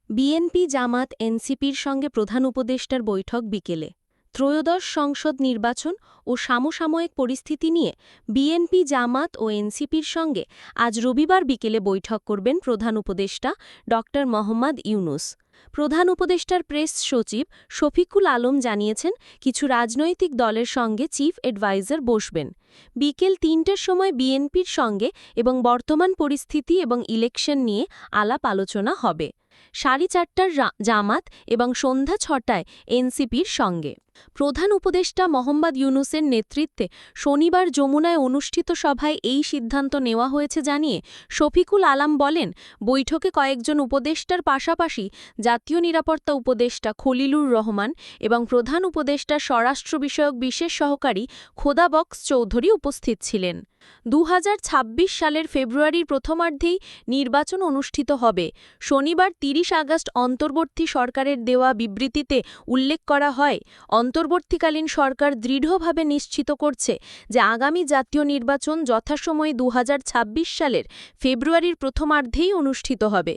BNP জামাত এনসিপির সঙ্গে প্রধান উপদেষ্টার বৈঠক বিকেলে ত্রয়োদশ সংসদ নির্বাচন ও সমসাময়িক পরিস্থিতি নিয়ে বিএনপি জামাত ও এনসিপির সঙ্গে আজ রবিবার বিকেলে বৈঠক করবেন প্রধান উপদেষ্টা ড মোহাম্মদ ইউনূস। প্রধান উপদেষ্টার প্রেস সচিব শফিকুল আলম জানিয়েছেন, কিছু রাজনৈতিক দলের সঙ্গে চিফ অ্যাডভাইজার বসবেন। বিকেল ৩টার সময় বিএনপির সঙ্গে এবং বর্তমান পরিস্থিতি এবং ইলেকশন নিয়ে আলাপ আলোচনা হবে। ৪:৩০টার জামাত এবং সন্ধ্যা ৬টায় এনসিপির সঙ্গে। প্রধান উপদেষ্টা মোহাম্মদ ইউনূসের নেতৃত্বে শনিবার যমুনায় অনুষ্ঠিত সভায় এই সিদ্ধান্ত নেওয়া হয়েছে জানিয়ে শফিকুল আলম বলেন, বৈঠকে কয়েকজন উপদেষ্টার পাশাপাশি জাতীয় নিরাপত্তা উপদেষ্টা খলিলুর রহমান এবং প্রধান উপদেষ্টার স্বরাষ্ট্র বিষয়ক বিশেষ সহকারী খোদা বক্স চৌধুরী উপস্থিত ছিলেন। ২০২৬ সালের ফেব্রুয়ারির প্রথমার্ধেই নির্বাচন অনুষ্ঠিত হবে। শনিবার ৩০ আগস্ট অন্তর্বর্তী সরকারের দেওয়া বিবৃতিতে উল্লেখ করা হয়, অন্তর্বর্তীকালীন সরকার দৃঢ়ভাবে নিশ্চিত করছে যে আগামী জাতীয় নির্বাচন যথাসময়ে ২০২৬ সালের ফেব্রুয়ারির প্রথমার্ধেই অনুষ্ঠিত হবে।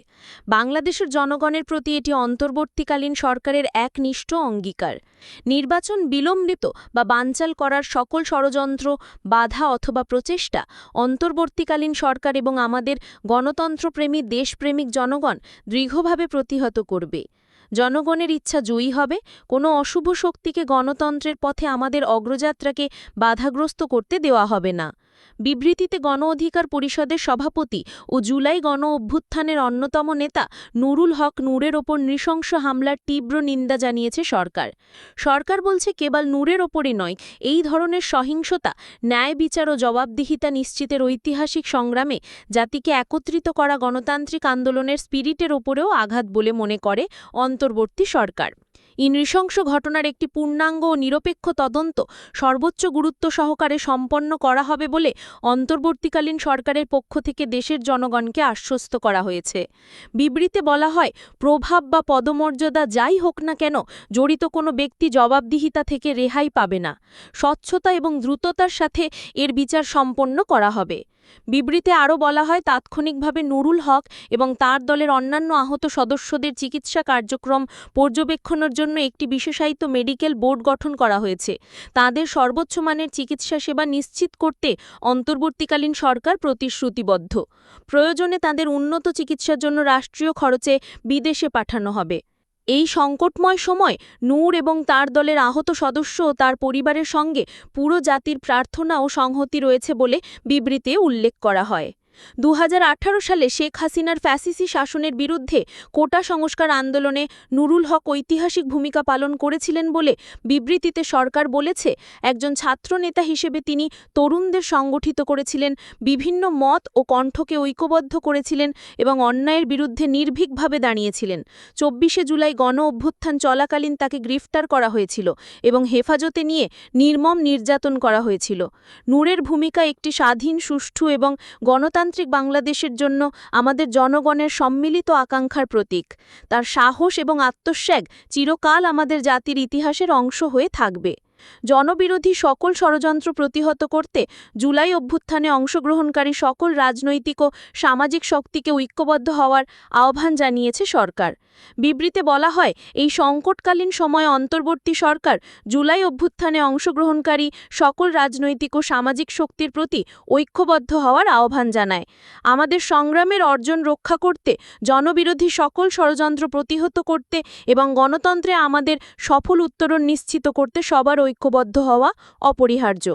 বাংলাদেশের জনগণের প্রতি এটি অন্তর্বর্তীকালীন সরকারের একনিষ্ঠ অঙ্গীকার। নির্বাচন বিলম্বিত বা বানচাল করার সকল ষড়যন্ত্র, বাধা অথবা প্রচেষ্টা অন্তর্বর্তীকালীন সরকার এবং আমাদের গণতন্ত্রপ্রেমী দেশপ্রেমিক জনগণ দৃঢ়ভাবে প্রতিহত করবে। জনগণের ইচ্ছা জয়ী হবে। কোনো অশুভ শক্তিকে গণতন্ত্রের পথে আমাদের অগ্রযাত্রাকে বাধাগ্রস্ত করতে দেওয়া হবে না। বিবৃতিতে গণ অধিকার পরিষদের সভাপতি ও জুলাই গণ অভ্যুত্থানের অন্যতম নেতা নুরুল হক নূরের ওপর নৃশংস হামলার তীব্র নিন্দা জানিয়েছে সরকার। সরকার বলছে, কেবল নূরের ওপরই নয়, এই ধরনের সহিংসতা ন্যায় বিচার ও জবাবদিহিতা নিশ্চিতের ঐতিহাসিক সংগ্রামে জাতিকে একত্রিত করা গণতান্ত্রিক আন্দোলনের স্পিরিটের ওপরেও আঘাত বলে মনে করে অন্তর্বর্তী সরকার। এই নৃশংস ঘটনার একটি পূর্ণাঙ্গ ও নিরপেক্ষ তদন্ত সর্বোচ্চ গুরুত্ব সহকারে সম্পন্ন করা হবে বলে অন্তর্বর্তীকালীন সরকারের পক্ষ থেকে দেশের জনগণকে আশ্বস্ত করা হয়েছে। বিবৃতিতে বলা হয়, প্রভাব বা পদমর্যাদা যাই হোক না কেন, জড়িত কোনো ব্যক্তি জবাবদিহিতা থেকে রেহাই পাবে না। স্বচ্ছতা এবং দ্রুততার সাথে এর বিচার সম্পন্ন করা হবে। বিবৃতিতে আরও বলা হয়, তাৎক্ষণিকভাবে নুরুল হক এবং তার দলের অন্যান্য আহত সদস্যদের চিকিৎসা কার্যক্রম পর্যবেক্ষণের জন্য একটি বিশেষায়িত মেডিকেল বোর্ড গঠন করা হয়েছে। তাদের সর্বোচ্চ মানের চিকিৎসা সেবা নিশ্চিত করতে অন্তর্বর্তীকালীন সরকার প্রতিশ্রুতিবদ্ধ। প্রয়োজনে তাদের উন্নত চিকিৎসার জন্য রাষ্ট্রীয় খরচে বিদেশে পাঠানো হবে। এই সংকটময় সময় নূর এবং তার দলের আহত সদস্য ও তার পরিবারের সঙ্গে পুরো জাতির প্রার্থনা ও সংহতি রয়েছে বলে বিবৃতিতে উল্লেখ করা হয়। ২০১৮ সালে শেখ হাসিনার ফ্যাসিসি শাসনের বিরুদ্ধে কোটা সংস্কার আন্দোলনে নুরুল হক ঐতিহাসিক ভূমিকা পালন করেছিলেন বলে বিবৃতিতে সরকার বলেছে, একজন ছাত্রনেতা হিসেবে তিনি তরুণদের সংগঠিত করেছিলেন, বিভিন্ন মত ও কণ্ঠকে ঐক্যবদ্ধ করেছিলেন এবং অন্যায়ের বিরুদ্ধে নির্ভীকভাবে দাঁড়িয়েছিলেন। ২৪শে জুলাই গণ অভ্যুত্থান চলাকালীন তাকে গ্রেফতার করা হয়েছিল এবং হেফাজতে নিয়ে নির্মম নির্যাতন করা হয়েছিল। নূরের ভূমিকা একটি স্বাধীন, সুষ্ঠু এবং গণতান্ত্রিক বাংলাদেশের জন্য আমাদের জনগণের সম্মিলিত আকাঙ্ক্ষার প্রতীক। তার সাহস এবং আত্মত্যাগ চিরকাল আমাদের জাতির ইতিহাসের অংশ হয়ে থাকবে। জনবিরোধী সকল ষড়যন্ত্র প্রতিহত করতে জুলাই অভ্যুত্থানে অংশগ্রহণকারী সকল রাজনৈতিক ও সামাজিক শক্তিকে ঐক্যবদ্ধ হওয়ার আহ্বান জানিয়েছে সরকার। বিবৃতিতে বলা হয়, এই সংকটকালীন সময়ে অন্তর্বর্তী সরকার জুলাই অভ্যুত্থানে অংশগ্রহণকারী সকল রাজনৈতিক ও সামাজিক শক্তির প্রতি ঐক্যবদ্ধ হওয়ার আহ্বান জানায়। আমাদের সংগ্রামের অর্জন রক্ষা করতে, জনবিরোধী সকল ষড়যন্ত্র প্রতিহত করতে এবং গণতন্ত্রে আমাদের সফল উত্তরণ নিশ্চিত করতে সবার ঐক্যবদ্ধ হওয়া অপরিহার্য।